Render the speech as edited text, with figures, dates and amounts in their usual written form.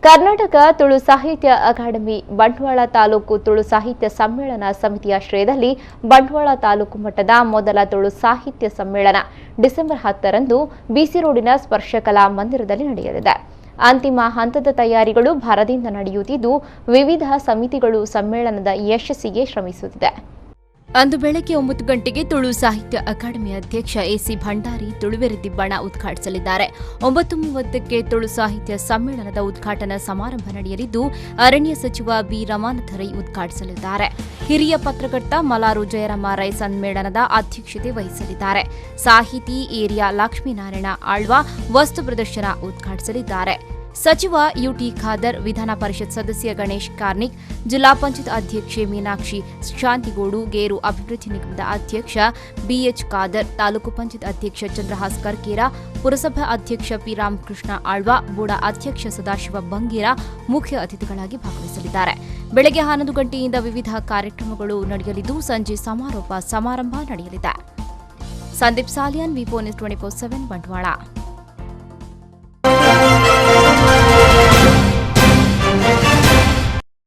ಕರ್ನಾಟಕ ತುಳು ಸಾಹಿತ್ಯ ಅಕಾಡೆಮಿ ಬಂಟ್ವಾಳ ತಾಲೂಕು ತುಳು ಸಾಹಿತ್ಯ ಸಮ್ಮೇಳನ ಸಮಿತಿಯ ಶ್ರೇಯದಲ್ಲಿ ಬಂಟ್ವಾಳ ತಾಲೂಕು ಮಟ್ಟದ ಮೊದಲ ತುಳು ಸಾಹಿತ್ಯ ಸಮ್ಮೇಳನ ಡಿಸೆಂಬರ್ 10ರಂದು ಬಿಸಿ ರೋಡಿನ ಸ್ಪರ್ಶಕಲಾ ಮಂದಿರದಲ್ಲಿ ನಡೆಯಲಿದೆ. ಅಂತಿಮ ಹಂತದ ತಯಾರಿಗಳು ಭರದಿಂದ ನಡೆಯುತ್ತಿದ್ದು, ವಿವಿಧ ಸಮಿತಿಗಳು ಸಮ್ಮೇಳನದ ಯಶಸ್ಸಿಗೆ ಶ್ರಮಿಸುತ್ತಿದೆ. ಅಂದು ಬೆಳಗ್ಗೆ 9 ಗಂಟೆಗೆ ತುಳು ಸಾಹಿತ್ಯ ಅಕಾಡೆಮಿ ಅಧ್ಯಕ್ಷ ಎಸಿ ಭಂಡಾರಿ ತುಳುವೆರೆ ದಿಬ್ಬಣ ಉದ್ಘಾಟಿಸಲಿದ್ದಾರೆ. 9:30ಕ್ಕೆ ತುಳು ಸಾಹಿತ್ಯ ಸಮ್ಮೇಳನದ ಉದ್ಘಾಟನಾ ಸಮಾರಂಭ ನಡೆಯಲಿದ್ದು, ಅರಣ್ಯ ಸಚಿವ ಬಿ ರಮಾನಾಥ ರೈ ಉದ್ಘಾಟಿಸಲಿದ್ದಾರೆ. ಹಿರಿಯ ಪತ್ರಕರ್ತ ಮಲಾರು ಜಯರಾಮ ರೈ ಸಮ್ಮೇಳನದ ಅಧ್ಯಕ್ಷತೆ ವಹಿಸಲಿದ್ದಾರೆ. ಸಾಹಿತಿ ಏರಿಯಾ ಲಕ್ಷ್ಮೀನಾರಾಯಣ ಆಳ್ವ ವಸ್ತು ಪ್ರದರ್ಶನ ಉದ್ಘಾಟಿಸಲಿದ್ದಾರೆ. ಸಚಿವ ಯುಟಿ ಖಾದರ್, ವಿಧಾನ ಪರಿಷತ್ ಸದಸ್ಯ ಗಣೇಶ್ ಕಾರ್ನಿಕ್, ಜಿಲ್ಲಾ ಪಂಚಾಯತ್ ಅಧ್ಯಕ್ಷೆ ಮೀನಾಕ್ಷಿ ಶಾಂತಿಗೋಡು, ಗೇರು ಅಭಿವೃದ್ಧಿ ನಿಗಮದ ಅಧ್ಯಕ್ಷ ಬಿಎಚ್ ಖಾದರ್, ತಾಲೂಕು ಪಂಚಾಯತ್ ಅಧ್ಯಕ್ಷ ಚಂದ್ರಹಾಸ್ ಕರ್ಕೇರ, ಪುರಸಭಾ ಅಧ್ಯಕ್ಷ ಪಿ ರಾಮಕೃಷ್ಣ ಆಳ್ವ, ಬೂಡಾ ಅಧ್ಯಕ್ಷ ಸದಾಶಿವ ಬಂಗೀರ ಮುಖ್ಯ ಅತಿಥಿಗಳಾಗಿ ಭಾಗವಹಿಸಲಿದ್ದಾರೆ. ಬೆಳಗ್ಗೆ 11 ಗಂಟೆಯಿಂದ ವಿವಿಧ ಕಾರ್ಯಕ್ರಮಗಳು ನಡೆಯಲಿದ್ದು, ಸಂಜೆ ಸಮಾರೋಪ ಸಮಾರಂಭ ನಡೆಯಲಿದೆ. ಸಂದೀಪ್ ಸಾಲಿಯಾನ್, ವಿ4 ನ್ಯೂಸ್ 24/7 ಬಂಟ್ವಾಳ.